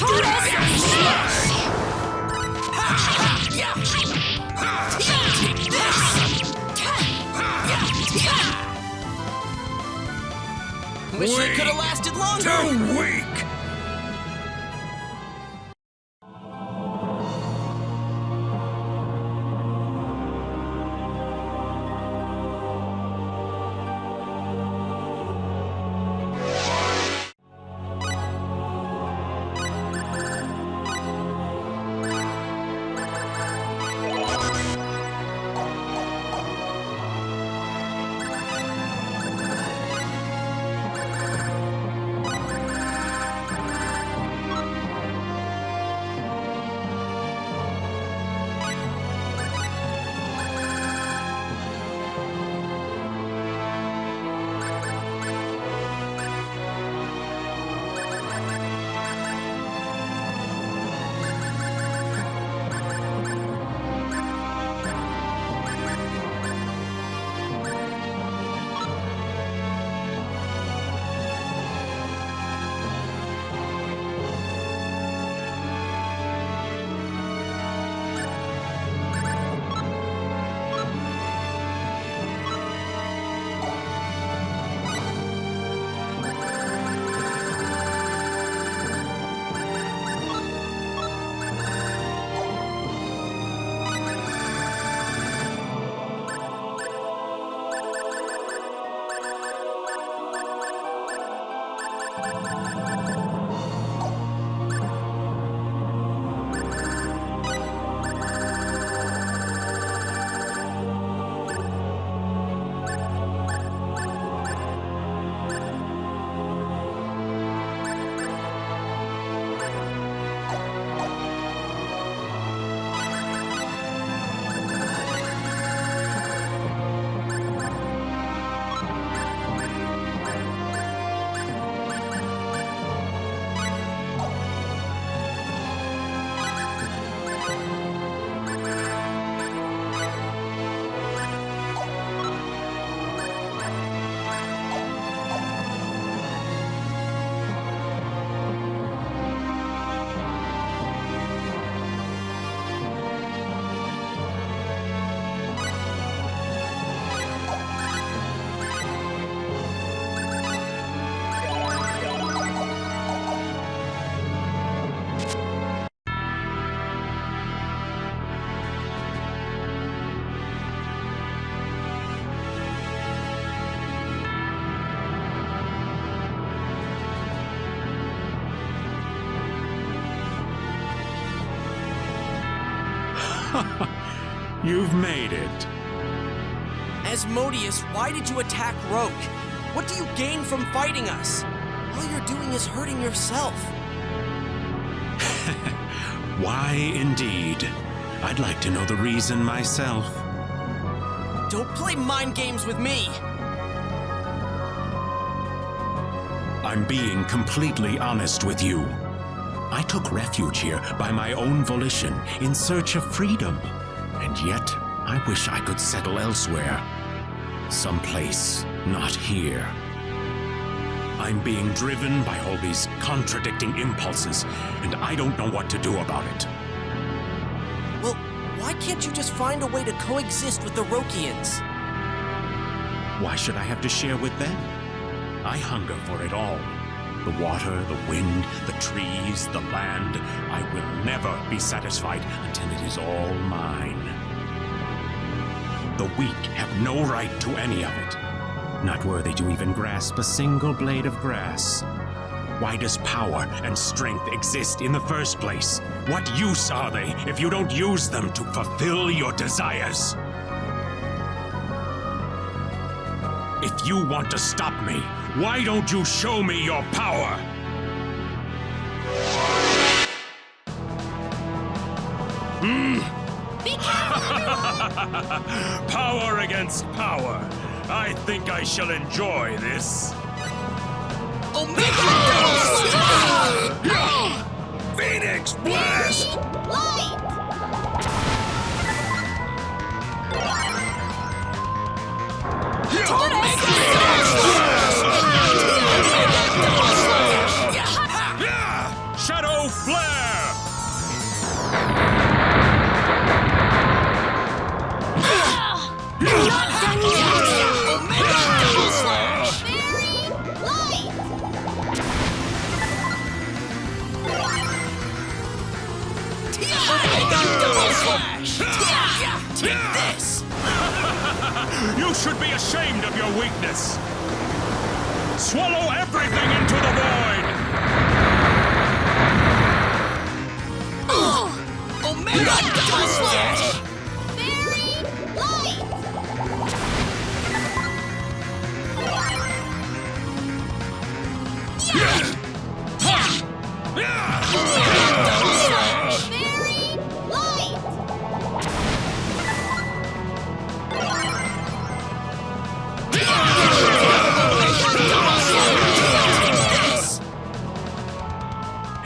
Dragon Slash! Wish it could have lasted longer. Too weak! You've made it. Asmodeus, why did you attack Rogue? What do you gain from fighting us? All you're doing is hurting yourself. Why, indeed? I'd like to know the reason myself. Don't play mind games with me! I'm being completely honest with you. I took refuge here by my own volition, in search of freedom. And yet, I wish I could settle elsewhere. Someplace not here. I'm being driven by all these contradicting impulses, and I don't know what to do about it. Well, why can't you just find a way to coexist with the Rokians? Why should I have to share with them? I hunger for it all. The water, the wind, the trees, the land. I will never be satisfied until it is all mine. The weak have no right to any of it. Not worthy to even grasp a single blade of grass. Why does power and strength exist in the first place? What use are they if you don't use them to fulfill your desires? If you want to stop me, why don't you show me your power? Be careful! Power against power. I think I shall enjoy this. Omega! Phoenix Blast! Light! Shadow flare! Not done yet! Omega Double Slash! Very light! Omega Double Slash! Take this! You should be ashamed of your weakness! Swallow everything into the void! Omega Double Slash! Very light! Double Slash! Very light!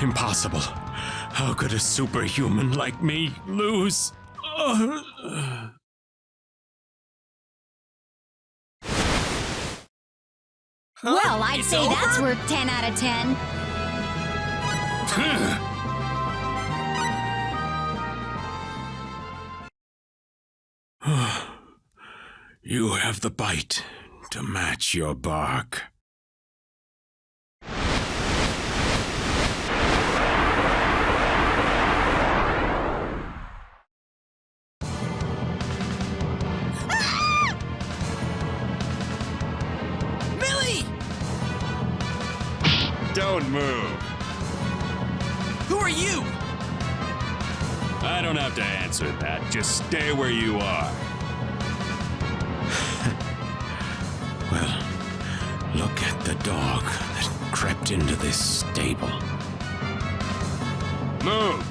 Impossible. How could a superhuman like me lose? Well, I'd It's say over? that's worth 10 out of 10. You have the bite to match your bark. Millie! Don't move. Who are you? I don't have to answer that. Just stay where you are. Well, look at the dog that crept into this stable. Move!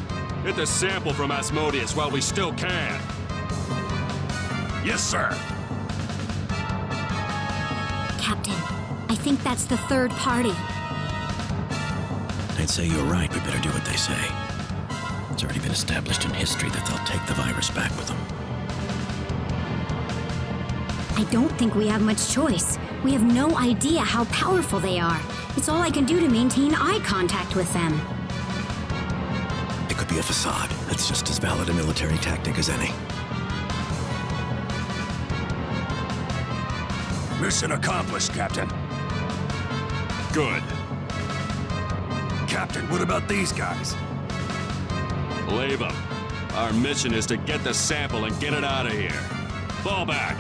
Get the sample from Asmodeus while we still can. Yes, sir. Captain, I think that's the third party. I'd say you're right. We better do what they say. It's already been established in history that they'll take the virus back with them. I don't think we have much choice. We have no idea how powerful they are. It's all I can do to maintain eye contact with them. It could be a facade. It's just as valid a military tactic as any. Mission accomplished, Captain. Good. Captain, what about these guys? Leave them. Our mission is to get the sample and get it out of here. Fall back.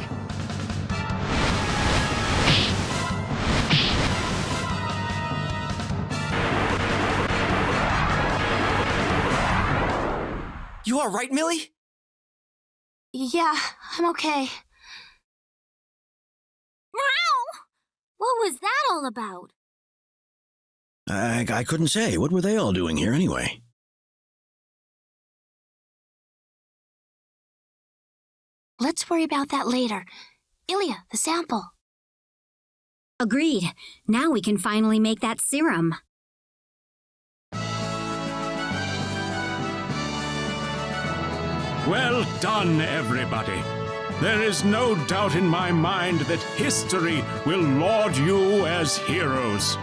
You all right, Millie? Yeah, I'm okay. Meow! What was that all about? I couldn't say. What were they all doing here anyway? Let's worry about that later. Ilya, the sample. Agreed. Now we can finally make that serum. Well done, everybody. There is no doubt in my mind that history will laud you as heroes.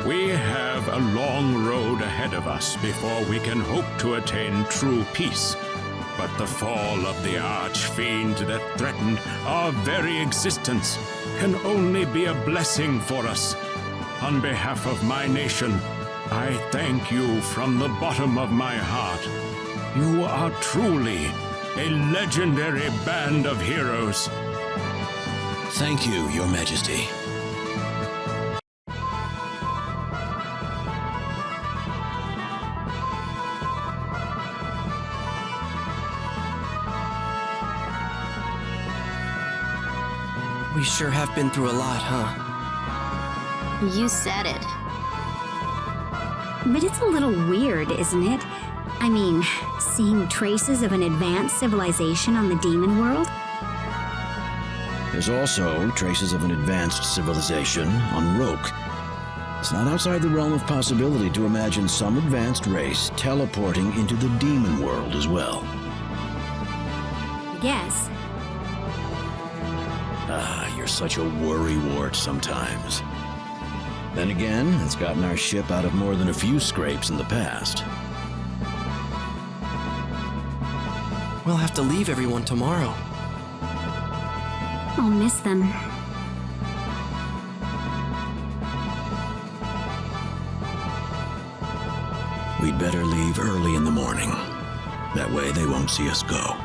We have a long road ahead of us before we can hope to attain true peace. But the fall of the arch-fiend that threatened our very existence can only be a blessing for us. On behalf of my nation, I thank you from the bottom of my heart. You are truly a legendary band of heroes. Thank you, Your Majesty. We sure have been through a lot, huh? You said it. But it's a little weird, isn't it? I mean, seeing traces of an advanced civilization on the demon world? There's also traces of an advanced civilization on Roke. It's not outside the realm of possibility to imagine some advanced race teleporting into the demon world as well. I guess. Ah, you're such a worrywart sometimes. Then again, it's gotten our ship out of more than a few scrapes in the past. We'll have to leave everyone tomorrow. I'll miss them. We'd better leave early in the morning. That way they won't see us go.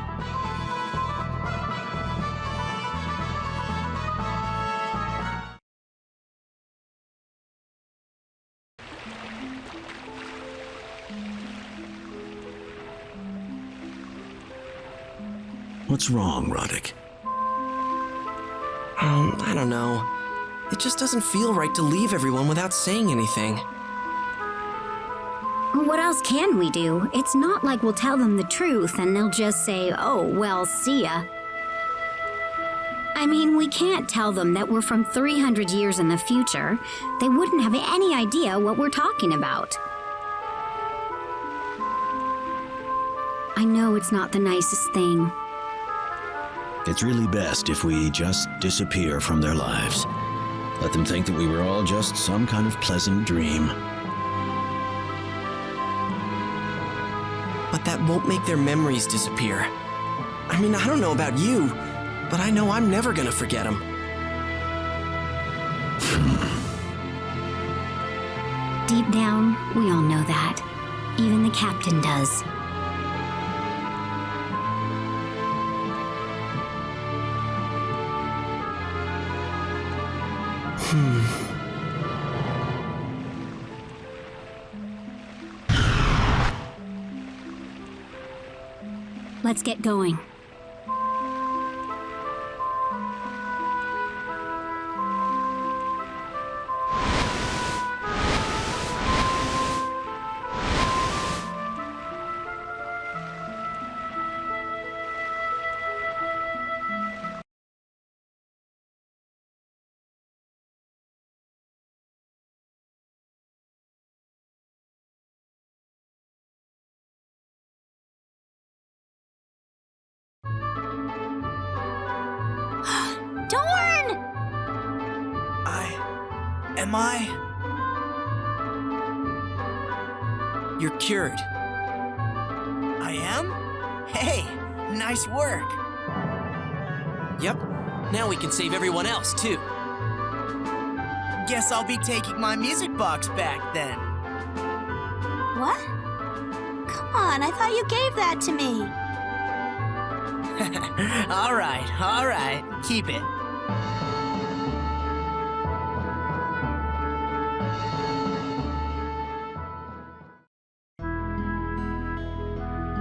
What's wrong, Roddick? I don't know. It just doesn't feel right to leave everyone without saying anything. What else can we do? It's not like we'll tell them the truth and they'll just say, oh, well, see ya. I mean, we can't tell them that we're from 300 years in the future. They wouldn't have any idea what we're talking about. I know it's not the nicest thing. It's really best if we just disappear from their lives. Let them think that we were all just some kind of pleasant dream. But that won't make their memories disappear. I mean, I don't know about you, but I know I'm never gonna forget them. Deep down, we all know that. Even the captain does. Let's get going. Am I? You're cured. I am? Hey, nice work. Yep. Now we can save everyone else, too. Guess I'll be taking my music box back then. What? Come on, I thought you gave that to me. All right. Keep it.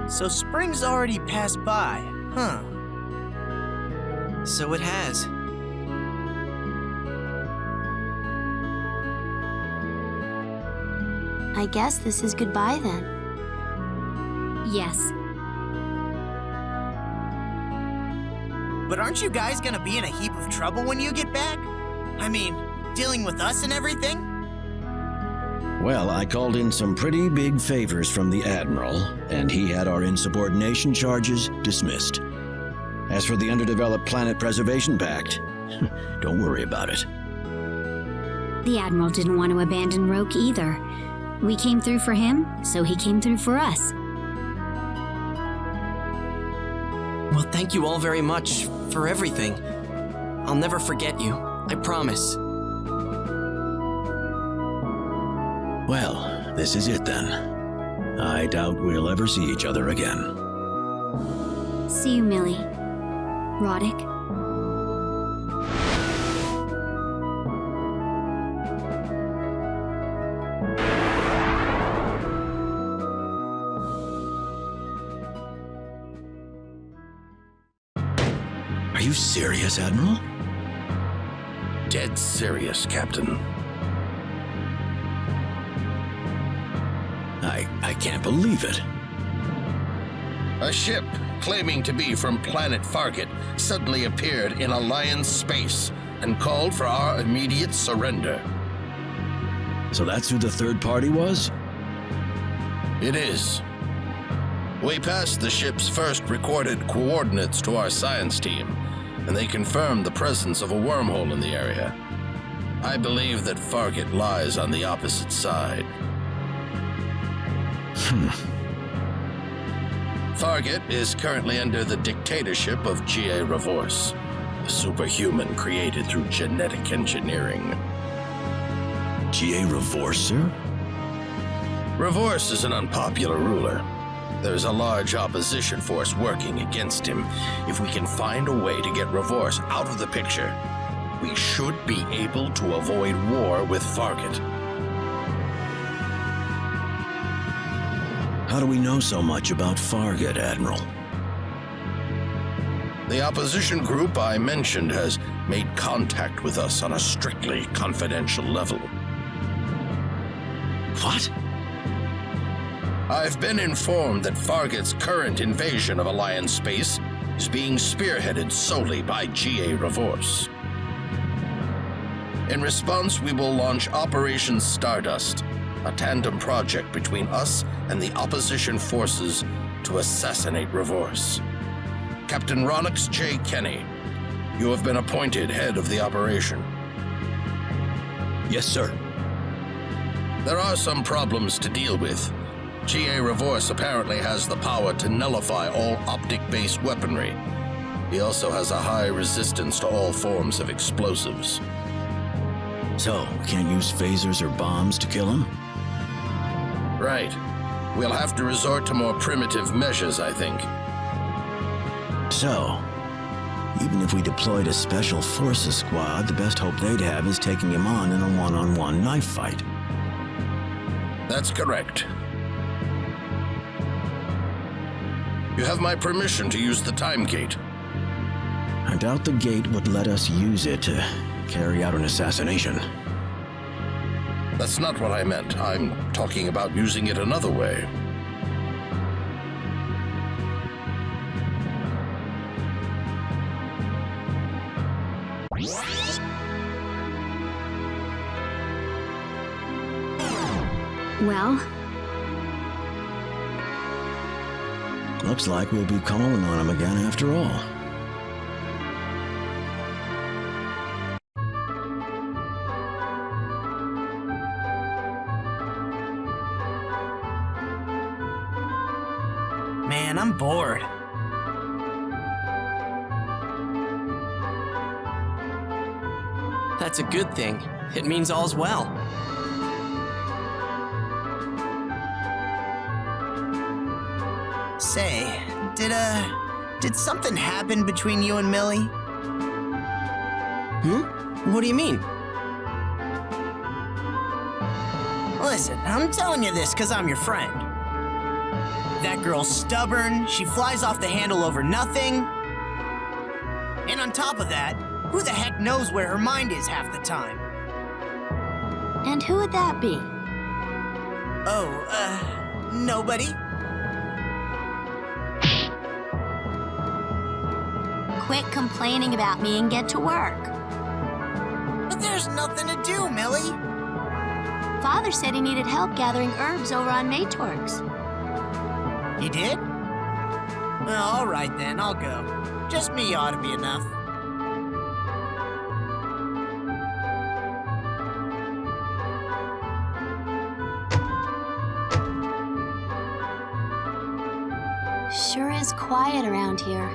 So spring's already passed by, huh? So it has. I guess this is goodbye then. Yes. But aren't you guys gonna be in a heap of trouble when you get back? I mean, dealing with us and everything? Well, I called in some pretty big favors from the Admiral, and he had our insubordination charges dismissed. As for the Underdeveloped Planet Preservation Pact, don't worry about it. The Admiral didn't want to abandon Roke either. We came through for him, so he came through for us. Well, thank you all very much for everything. I'll never forget you. I promise. Well, this is it then. I doubt we'll ever see each other again. See you, Millie. Roddick. Are you serious, Admiral? Dead serious, Captain. I can't believe it. A ship claiming to be from planet Fargate suddenly appeared in Alliance space and called for our immediate surrender. So that's who the third party was? It is. We passed the ship's first recorded coordinates to our science team, and they confirmed the presence of a wormhole in the area. I believe that Fargate lies on the opposite side. Fargate is currently under the dictatorship of G.A. Revorse, a superhuman created through genetic engineering. G.A. Revorse, sir? Revorse is an unpopular ruler. There's a large opposition force working against him. If we can find a way to get Revorse out of the picture, we should be able to avoid war with Fargate. How do we know so much about Fargate, Admiral? The opposition group I mentioned has made contact with us on a strictly confidential level. What? I've been informed that Fargate's current invasion of Alliance space is being spearheaded solely by G.A. Revorse. In response, we will launch Operation Stardust, a tandem project between us and the opposition forces to assassinate Revorse. Captain Ronix J. Kenny, you have been appointed head of the operation. Yes, sir. There are some problems to deal with. G.A. Revorse apparently has the power to nullify all optic-based weaponry. He also has a high resistance to all forms of explosives. So, we can't use phasers or bombs to kill him? Right. We'll have to resort to more primitive measures, I think. So, even if we deployed a special forces squad, the best hope they'd have is taking him on in a one-on-one knife fight. That's correct. You have my permission to use the time gate. I doubt the gate would let us use it to carry out an assassination. That's not what I meant. I'm talking about using it another way. Well, Looks like we'll be calling on him again after all. Man, I'm bored. That's a good thing. It means all's well. Say, did something happen between you and Millie? What do you mean? Listen, I'm telling you this because I'm your friend. That girl's stubborn, she flies off the handle over nothing. And on top of that, who the heck knows where her mind is half the time? And who would that be? Oh, nobody? Quit complaining about me and get to work. But there's nothing to do, Millie. Father said he needed help gathering herbs over on Maytorgs. He did? Well, all right then, I'll go. Just me ought to be enough. Sure is quiet around here.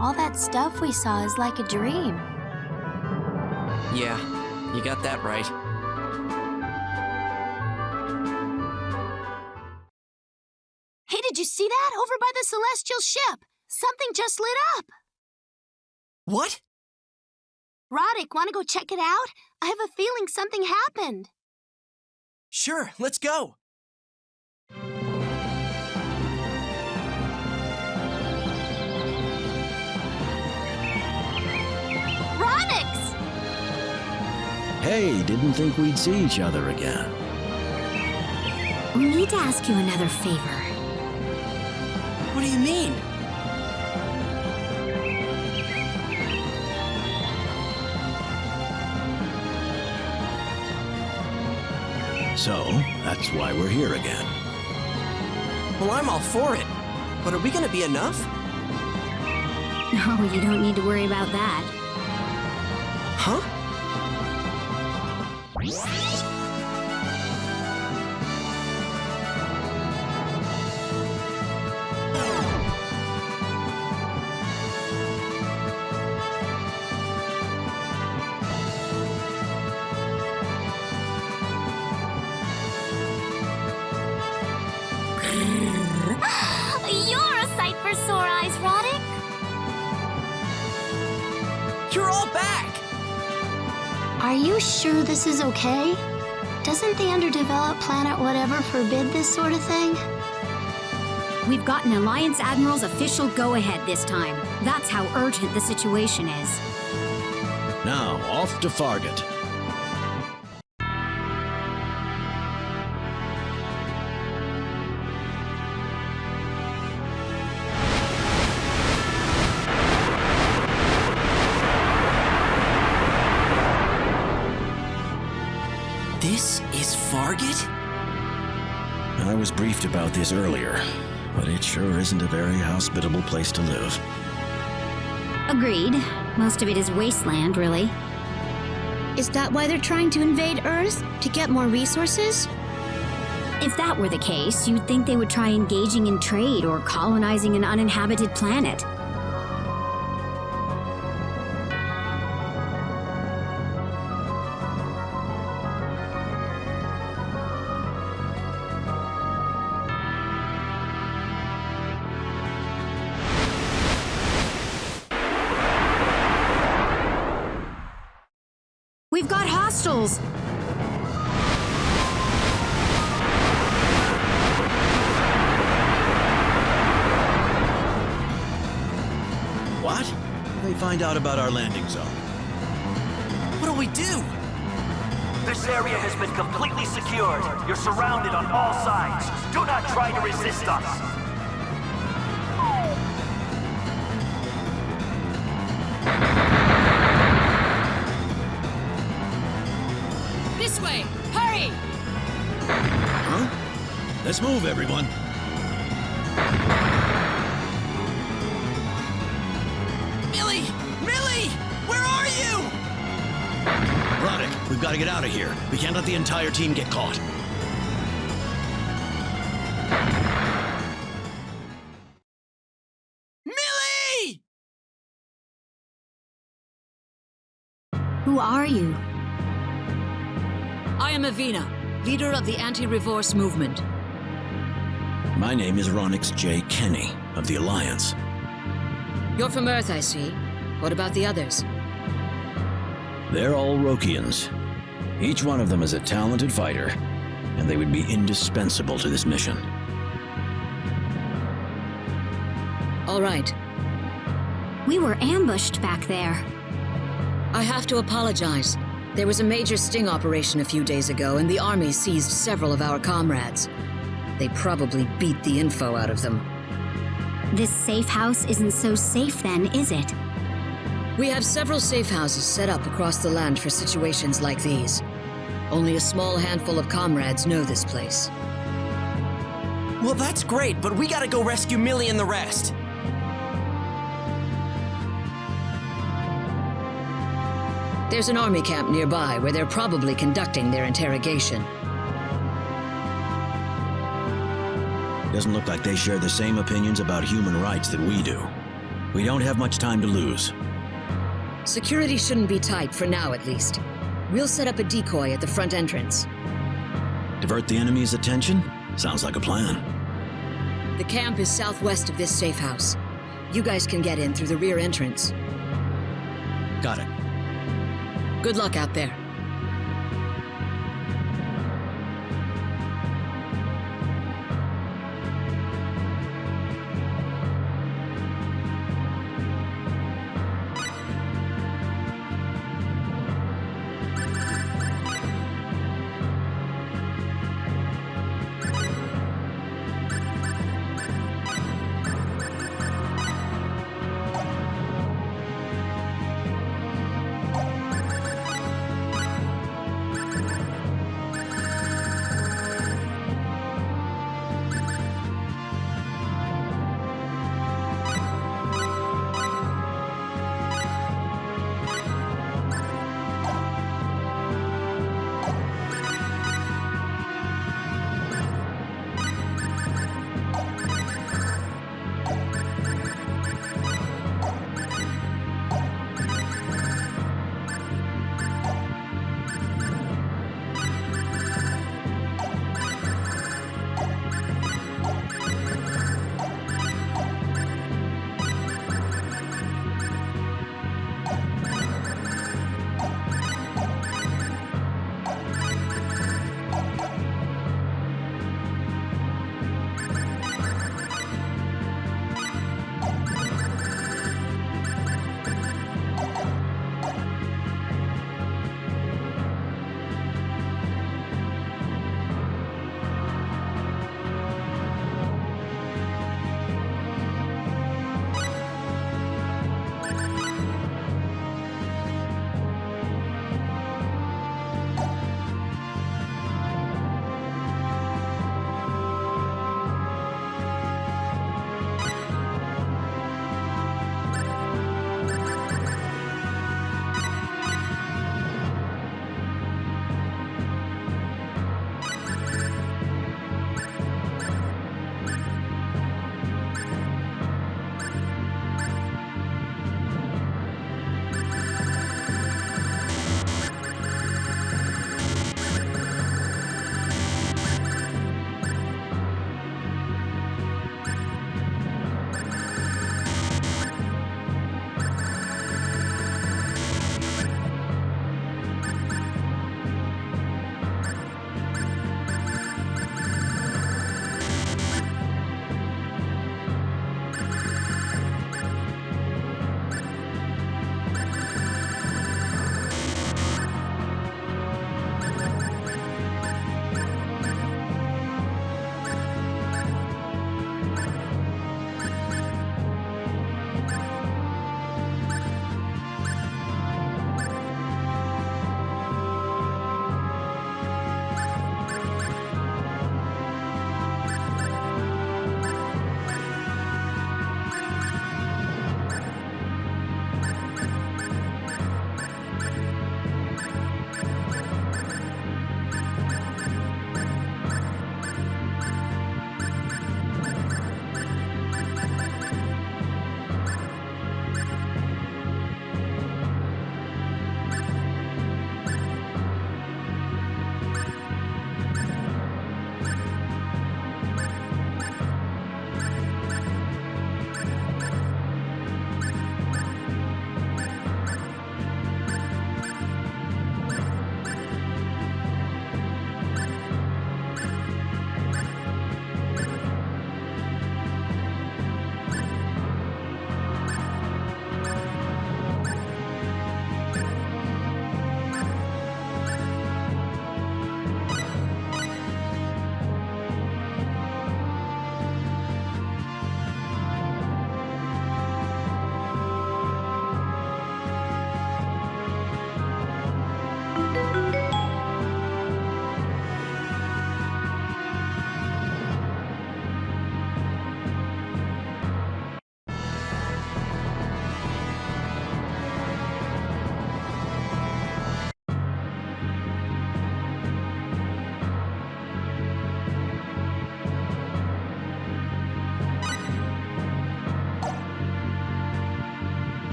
All that stuff we saw is like a dream. Yeah, you got that right. Hey, did you see that? Over by the celestial ship. Something just lit up. What? Roddick, want to go check it out? I have a feeling something happened. Sure, let's go. Roddick's! Hey, didn't think we'd see each other again. we need to ask you another favor. What do you mean? So, that's why we're here again. Well, I'm all for it. But are we gonna be enough? No, you don't need to worry about that. Huh? You're a sight for sore eyes, Roddick. You're all back! Are you sure this is okay? Doesn't the underdeveloped planet whatever forbid this sort of thing? We've got an Alliance Admiral's official go-ahead this time. That's how urgent the situation is. Now, off to Fargate. This is Fargate? I was briefed about this earlier, but it sure isn't a very hospitable place to live. Agreed. Most of it is wasteland, really. Is that why they're trying to invade Earth? To get more resources? If that were the case, you'd think they would try engaging in trade or colonizing an uninhabited planet. We've got hostiles! What? They find out about our landing zone. What do we do? This area has been completely secured. You're surrounded on all sides. Do not try to resist us. This way! Hurry! Huh? Let's move, everyone. Millie! Millie! Where are you? Roddick, we've got to get out of here. We can't let the entire team get caught. Millie! Who are you? I am Avina, leader of the anti-reverse movement. My name is Ronix J. Kenny of the Alliance. You're from Earth, I see. What about the others? They're all Rokians. Each one of them is a talented fighter, and they would be indispensable to this mission. All right. We were ambushed back there. I have to apologize. There was a major sting operation a few days ago, and the Army seized several of our comrades. They probably beat the info out of them. This safe house isn't so safe then, is it? We have several safe houses set up across the land for situations like these. Only a small handful of comrades know this place. Well, that's great, but we gotta go rescue Millie and the rest. There's an army camp nearby where they're probably conducting their interrogation. Doesn't look like they share the same opinions about human rights that we do. We don't have much time to lose. Security shouldn't be tight, for now at least. We'll set up a decoy at the front entrance. Divert the enemy's attention? Sounds like a plan. The camp is southwest of this safe house. You guys can get in through the rear entrance. Got it. Good luck out there.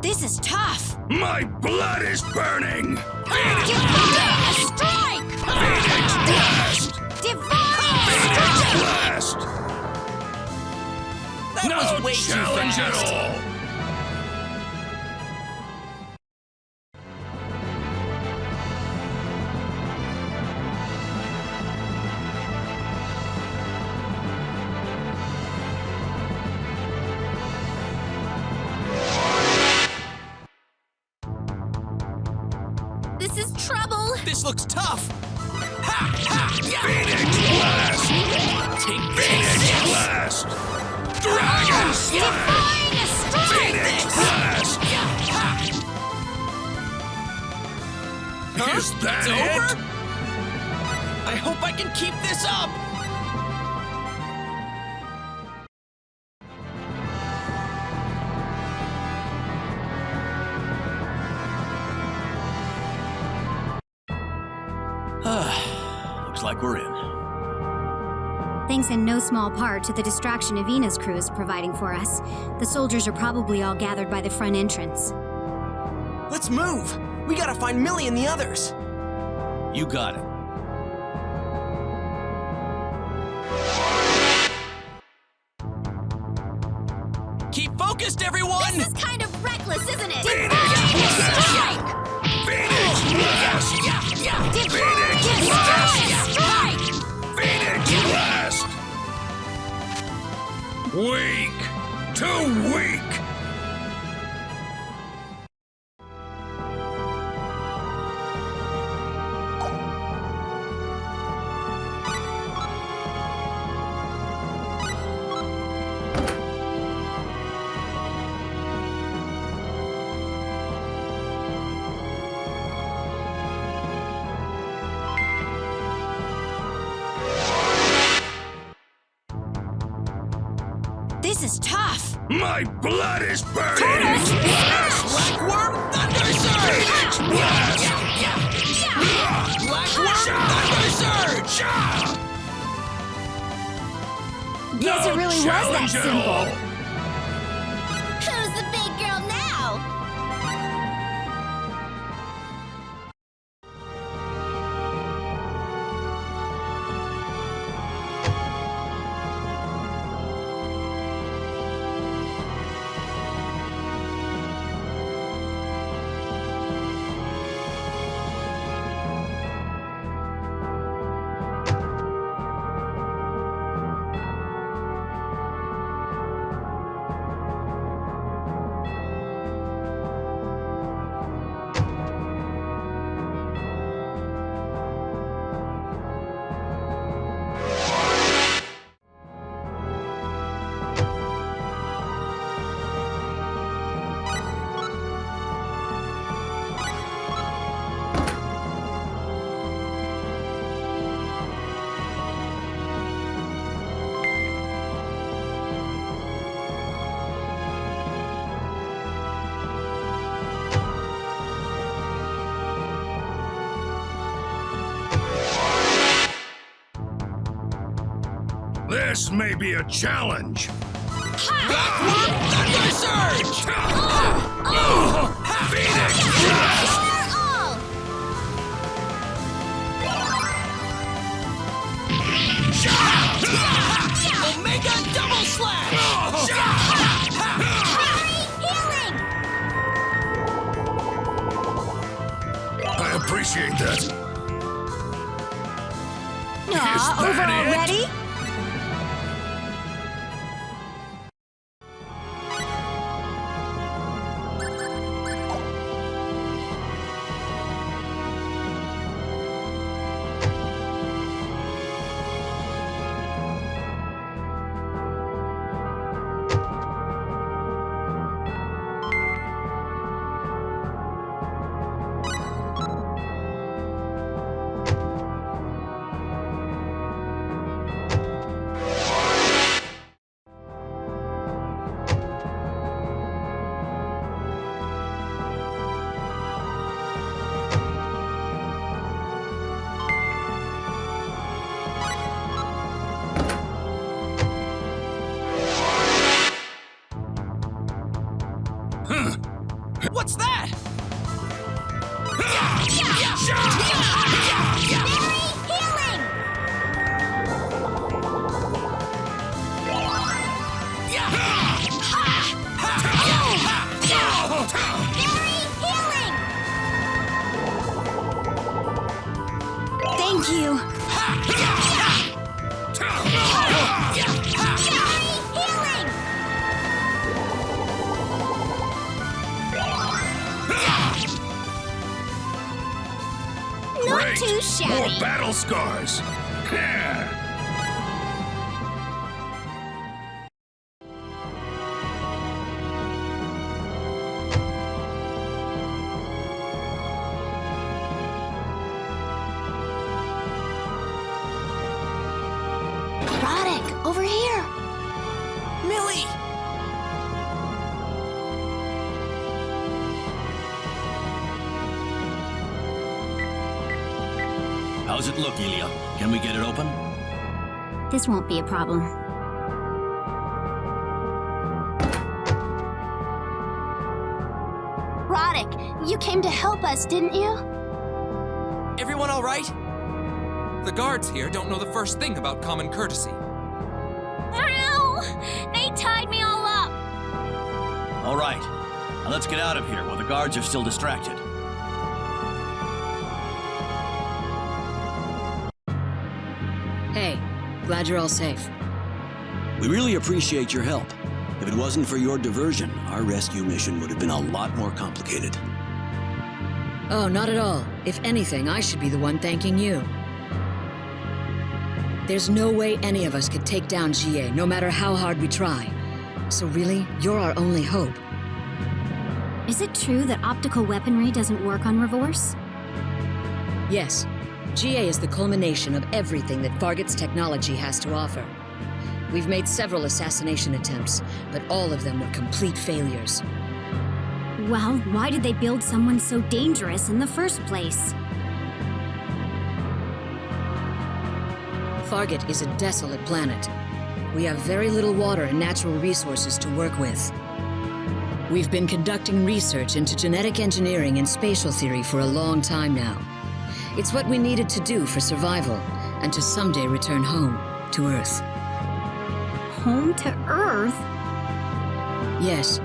This is tough. My blood is burning! Divine strike! Phoenix Blast! Divine Phoenix strike! Blast! That No was way too challenge fast. at all! This is trouble. This looks tough. Ha! Ha! Yeah! Phoenix Blast! Take Phoenix this! Blast! Dragon Slash! Divine strike! Phoenix Blast! Ha! Huh? Is that It's it? over? I hope I can keep this up. Looks like we're in. Thanks in no small part to the distraction Avina's crew is providing for us. The soldiers are probably all gathered by the front entrance. Let's move. We gotta find Millie and the others. You got it. Keep focused, everyone! This is kind of reckless, isn't it? Phoenix Blast! Phoenix Blast! Phoenix Blast! Strike! Phoenix Blast! Weak! Too weak! This is tough. My blood is burning! Phoenix Blackworm Thunder Surge! Phoenix Blast! Blackworm Thunder Surge! Guess it really was that challenge at simple. all. Who's the big girl now? This may be a challenge. Blackworm Thunder Surge! Phoenix Blast! Omega Double Slash! I appreciate that. Aw, that over it? already? What's that? Thank you. Great! Too shabby. More battle scars! Yeah. Roddick, over here. Millie! How's it look, Ilya? Can we get it open? This won't be a problem. Roddick, you came to help us, didn't you? Everyone all right? The guards here don't know the first thing about common courtesy. Ow! They tied me all up. All right. Now let's get out of here while the guards are still distracted. Hey, glad you're all safe. We really appreciate your help. If it wasn't for your diversion, our rescue mission would have been a lot more complicated. Oh, not at all. If anything, I should be the one thanking you. There's no way any of us could take down GA, no matter how hard we try. So really, you're our only hope. Is it true that optical weaponry doesn't work on Revorse? Yes, GA is the culmination of everything that Fargut's technology has to offer. We've made several assassination attempts, but all of them were complete failures. Well, why did they build someone so dangerous in the first place? Fargut is a desolate planet. We have very little water and natural resources to work with. We've been conducting research into genetic engineering and spatial theory for a long time now. It's what we needed to do for survival, and to someday return home, to Earth. Home to Earth? Yes.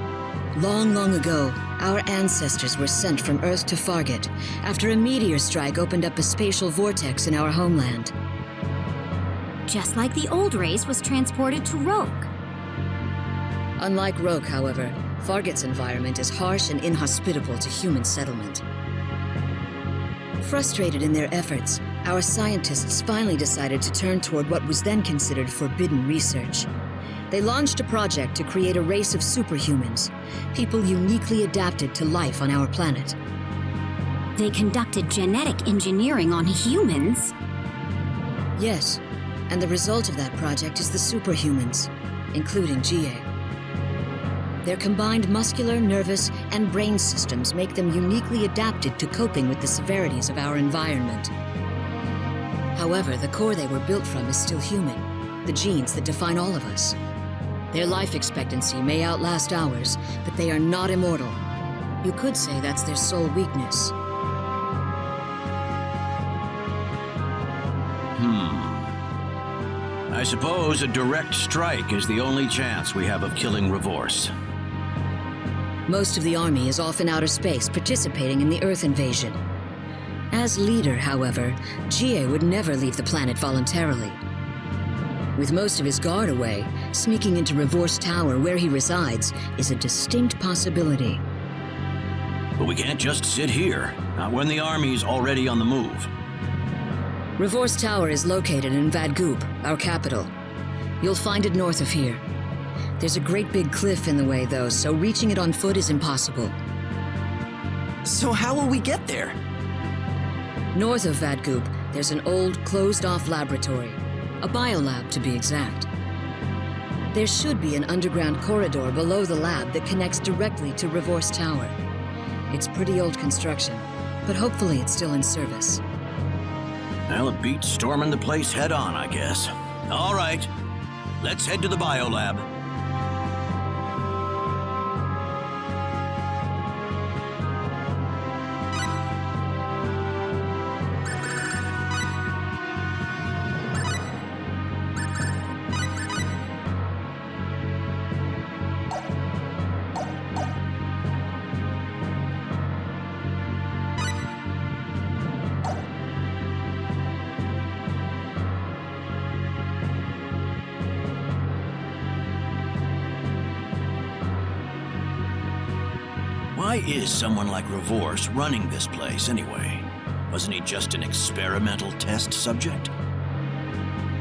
Long, long ago, our ancestors were sent from Earth to Fargut after a meteor strike opened up a spatial vortex in our homeland. Just like the old race was transported to Rogue. Unlike Rogue, however, Fargut's environment is harsh and inhospitable to human settlement. Frustrated in their efforts, our scientists finally decided to turn toward what was then considered forbidden research. They launched a project to create a race of superhumans, people uniquely adapted to life on our planet. They conducted genetic engineering on humans? Yes, and the result of that project is the superhumans, including GA. Their combined muscular, nervous, and brain systems make them uniquely adapted to coping with the severities of our environment. However, the core they were built from is still human, the genes that define all of us. Their life expectancy may outlast ours, but they are not immortal. You could say that's their sole weakness. I suppose a direct strike is the only chance we have of killing Revorse. Most of the army is off in outer space participating in the Earth invasion. As leader, however, GA would never leave the planet voluntarily. With most of his guard away, sneaking into Revorse Tower where he resides is a distinct possibility. But we can't just sit here, not when the army's already on the move. Revorse Tower is located in Vadgoop, our capital. You'll find it north of here. There's a great big cliff in the way, though, so reaching it on foot is impossible. So how will we get there? North of Vadgoop, there's an old, closed-off laboratory. A biolab, to be exact. There should be an underground corridor below the lab that connects directly to Revorse Tower. It's pretty old construction, but hopefully it's still in service. Well, it beats storming the place head on, I guess. All right, let's head to the biolab. Why is someone like Revorse running this place anyway? Wasn't he just an experimental test subject?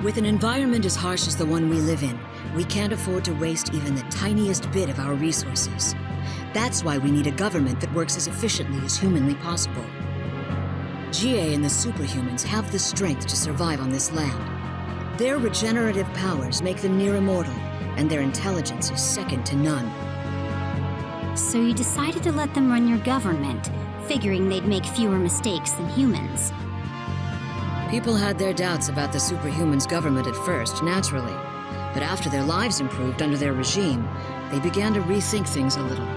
With an environment as harsh as the one we live in, we can't afford to waste even the tiniest bit of our resources. That's why we need a government that works as efficiently as humanly possible. GA and the superhumans have the strength to survive on this land. Their regenerative powers make them near immortal, and their intelligence is second to none. So you decided to let them run your government, figuring they'd make fewer mistakes than humans. People had their doubts about the superhumans' government at first, naturally. But after their lives improved under their regime, they began to rethink things a little.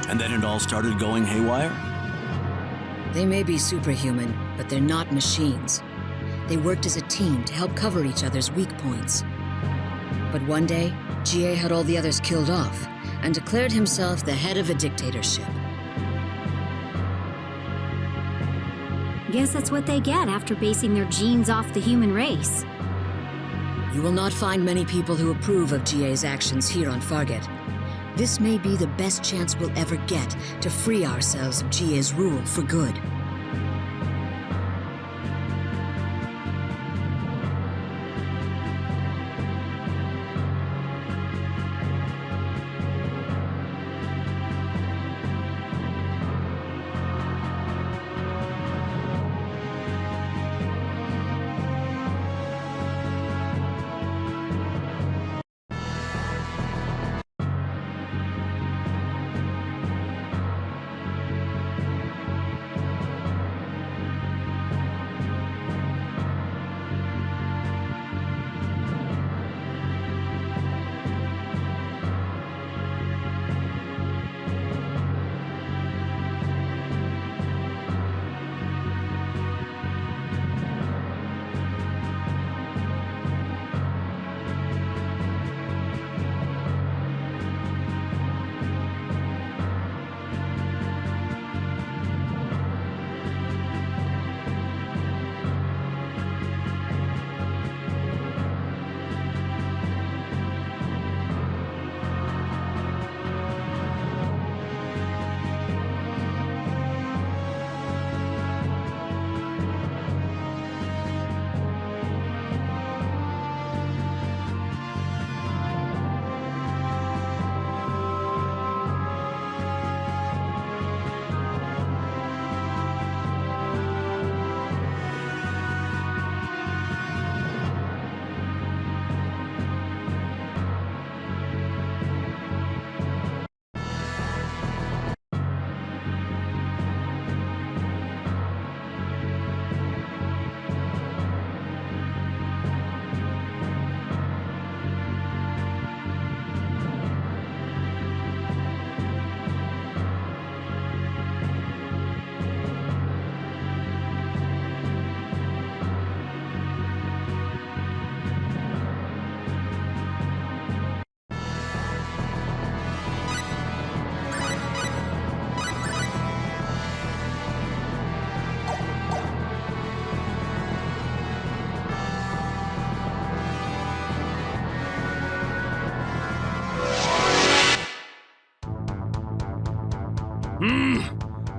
And then it all started going haywire? They may be superhuman, but they're not machines. They worked as a team to help cover each other's weak points. But one day, GA had all the others killed off and declared himself the head of a dictatorship. Guess that's what they get after basing their genes off the human race. You will not find many people who approve of GA's actions here on Fargate. This may be the best chance we'll ever get to free ourselves of GA's rule for good.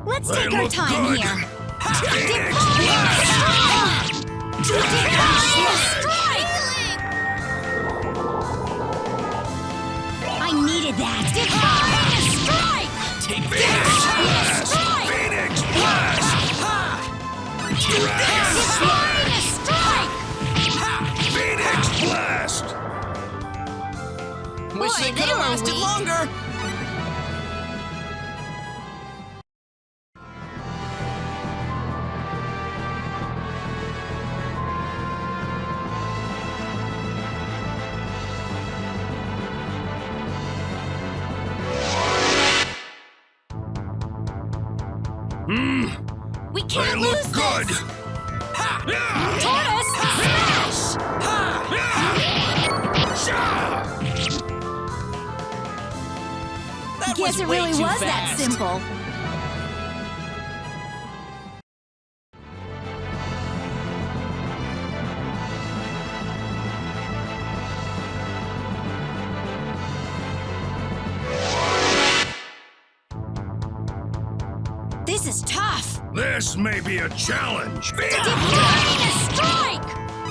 Let's take our time here. I needed that. Divine strike! Take Divine strike! Phoenix Blast! Divine strike! Phoenix Blast! Wish they could have lasted longer. We can't lose Good! this! Tortoise! That Guess it way really too was that fast. simple. This is tough. This may be a challenge. Defying a strike!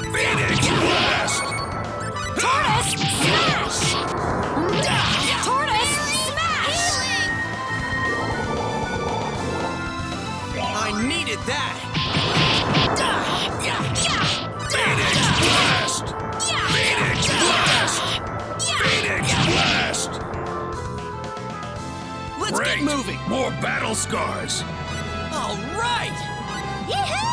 Phoenix Blast! Tortoise, smash! Tortoise, smash! I needed that! Phoenix Blast! Phoenix Blast! Phoenix Blast! Let's Great! get moving! More battle scars! All right! Yee-hoo!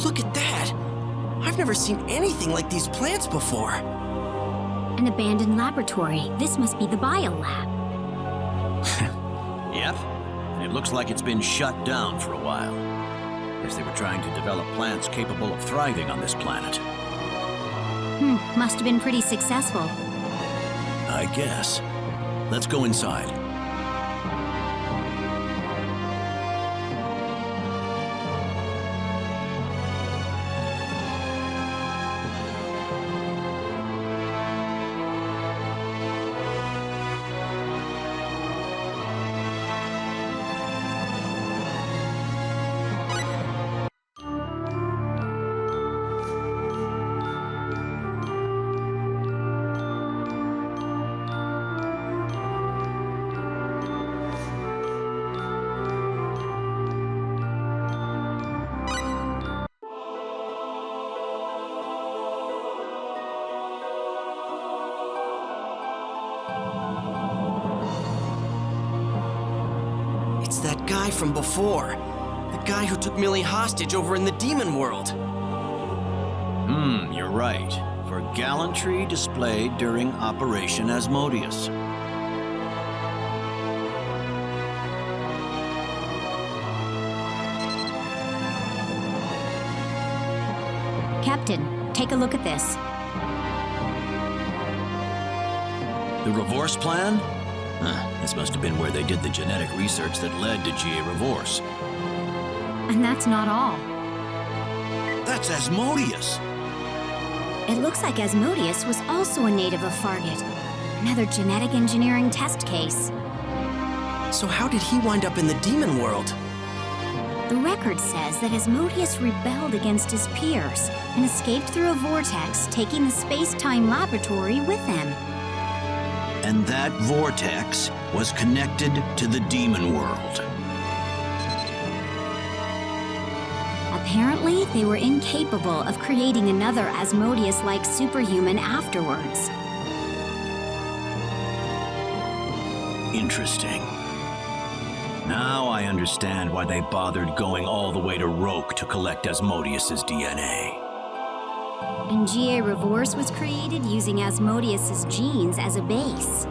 Look at that! I've never seen anything like these plants before. An abandoned laboratory. This must be the biolab. Yep. And it looks like it's been shut down for a while. Guess they were trying to develop plants capable of thriving on this planet. Must have been pretty successful. I guess. Let's go inside. That guy from before. The guy who took Millie hostage over in the demon world. You're right. For gallantry displayed during Operation Asmodeus. Captain, take a look at this. The Revorse plan? This must have been where they did the genetic research that led to G.A. Revorse. And that's not all. That's Asmodeus! It looks like Asmodeus was also a native of Fargate. Another genetic engineering test case. So how did he wind up in the demon world? The record says that Asmodeus rebelled against his peers and escaped through a vortex, taking the space-time laboratory with him. And that vortex was connected to the demon world. Apparently, they were incapable of creating another Asmodeus-like superhuman afterwards. Interesting. Now I understand why they bothered going all the way to Roke to collect Asmodeus's DNA. And GA Revorce was created using Asmodeus's genes as a base.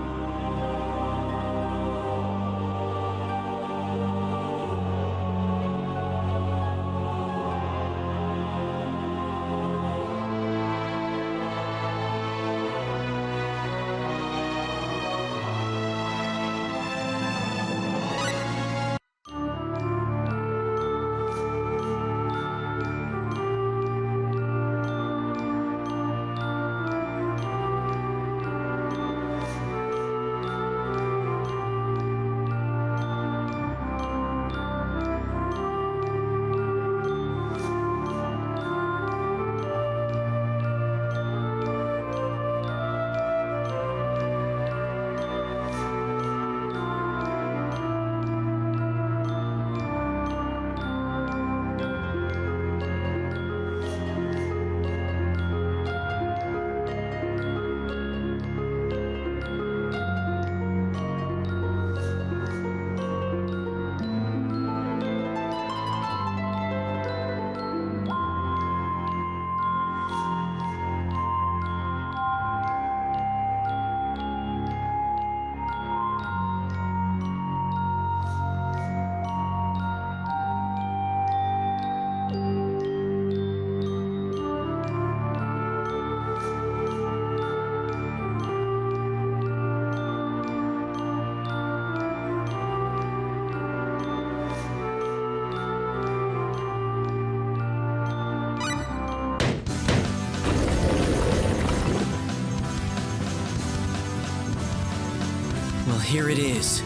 Well, here it is.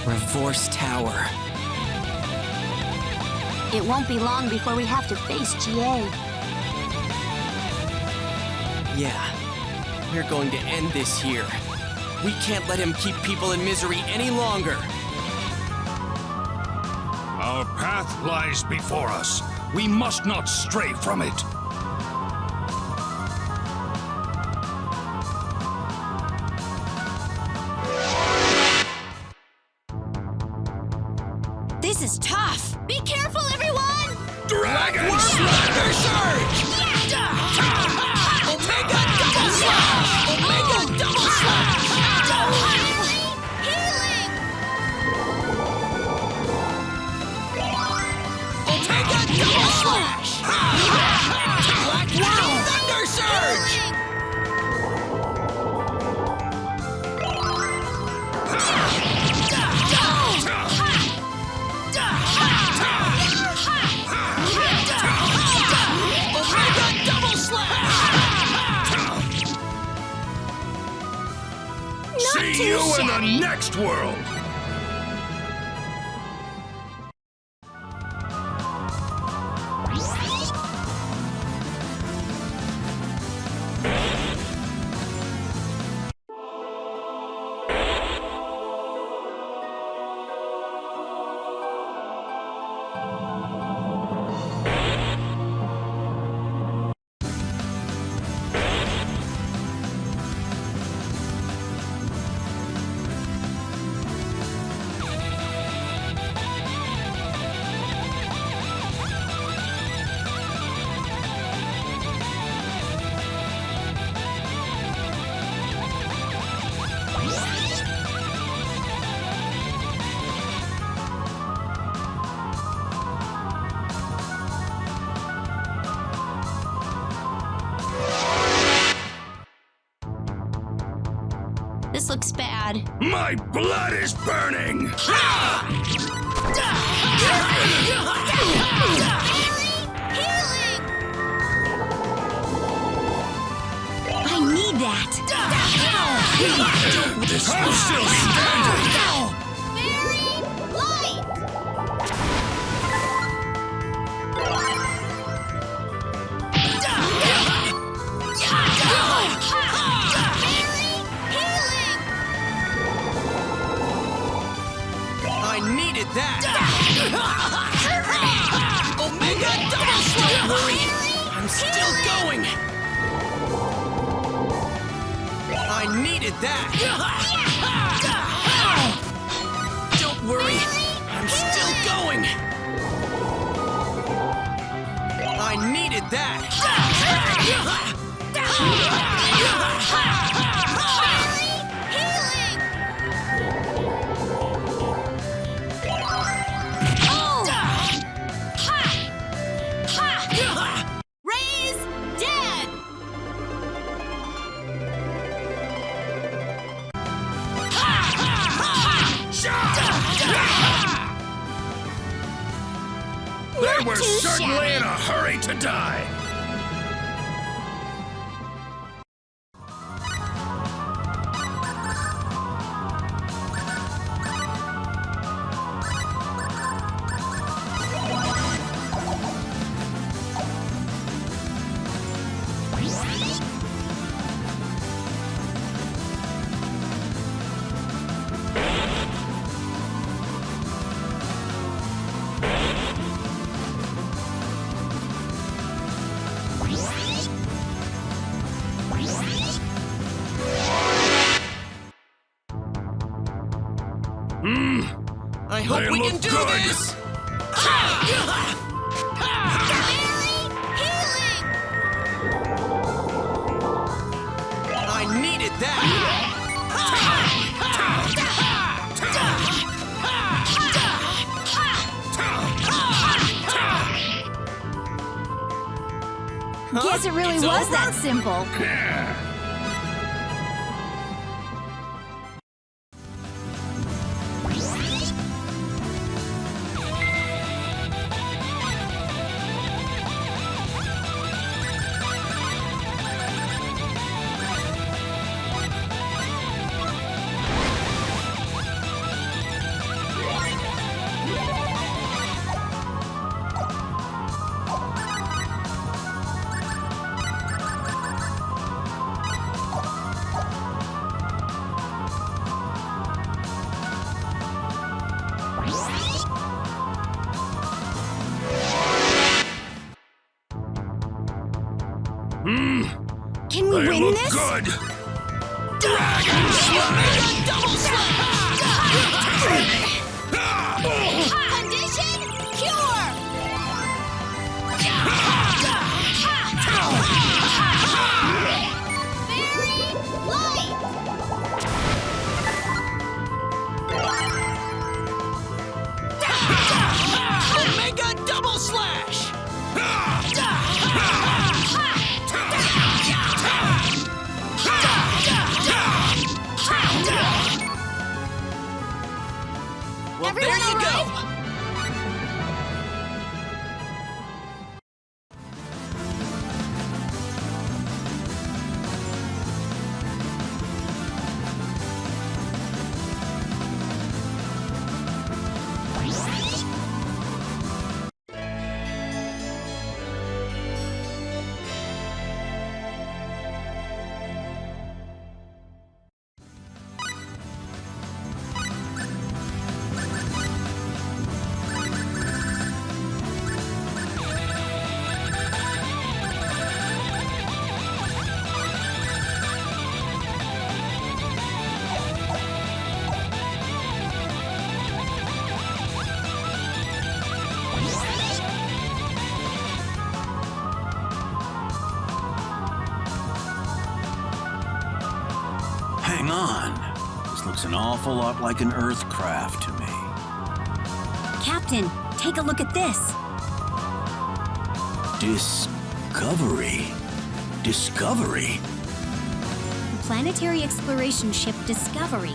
Revorce Tower. It won't be long before we have to face GA. Yeah, we're going to end this here. We can't let him keep people in misery any longer. Our path lies before us. We must not stray from it. This is tough! Be careful, everyone! Dragon Thunder Surge! Omega Double Slash! Omega Double Slash! Healing! Omega Double Slash! Black World Thunder Surge! Omega Double Slash! See you in the next world! This looks bad. My blood is burning! I need that! I'm still standing! Very light! I needed that! Omega hurry! I'm still going! I needed that! Don't worry, I'm still going! I needed that! Ray's dead! They were certainly in a hurry to die. I hope They we can look do good. this! I needed that! Guess it really It's was over? that simple. Can we They win look this? good. Dragon Slash! Double Slash! Condition cure! Very light! Omega Double Slash! Well, Everyone there you all go! right? Hang on. This looks an awful lot like an Earth craft to me. Captain, take a look at this. Discovery? Discovery? The planetary exploration ship Discovery.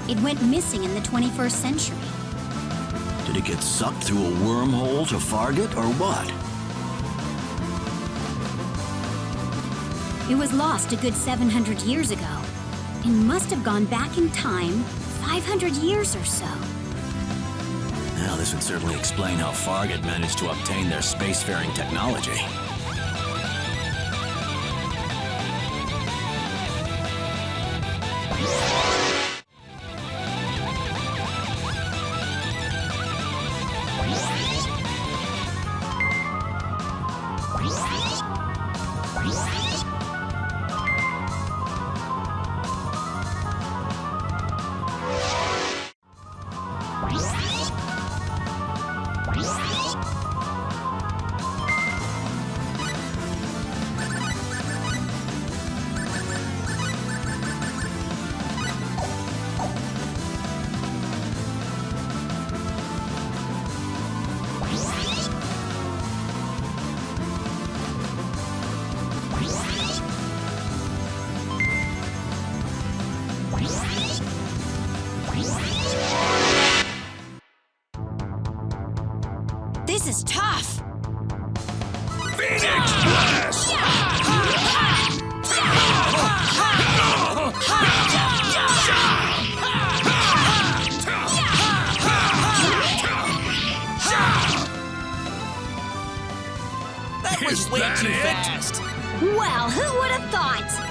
It went missing in the 21st century. Did it get sucked through a wormhole to Fargate, or what? It was lost a good 700 years ago. It must have gone back in time 500 years or so. Now, this would certainly explain how Fargate managed to obtain their spacefaring technology. This is tough. Phoenix Blast! That was way too fast. Well, who would have thought?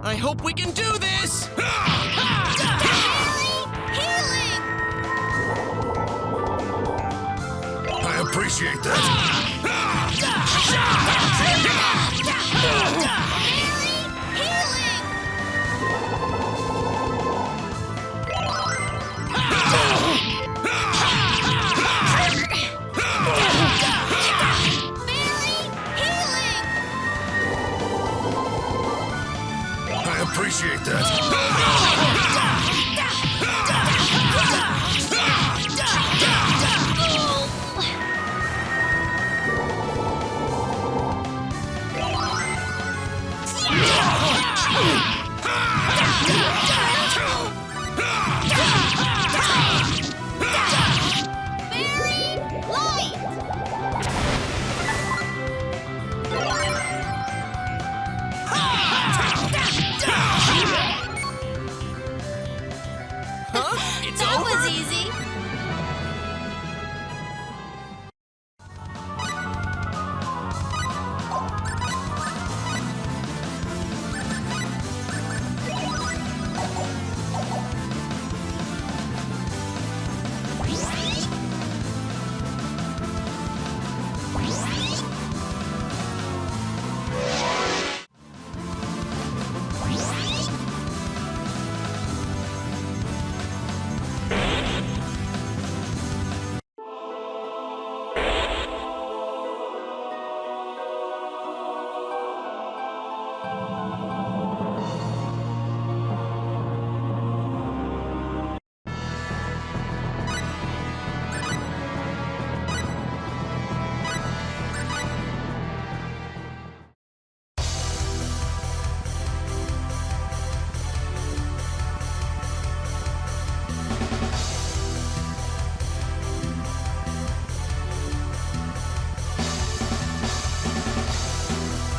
I hope we can do this! I appreciate that. I appreciate that.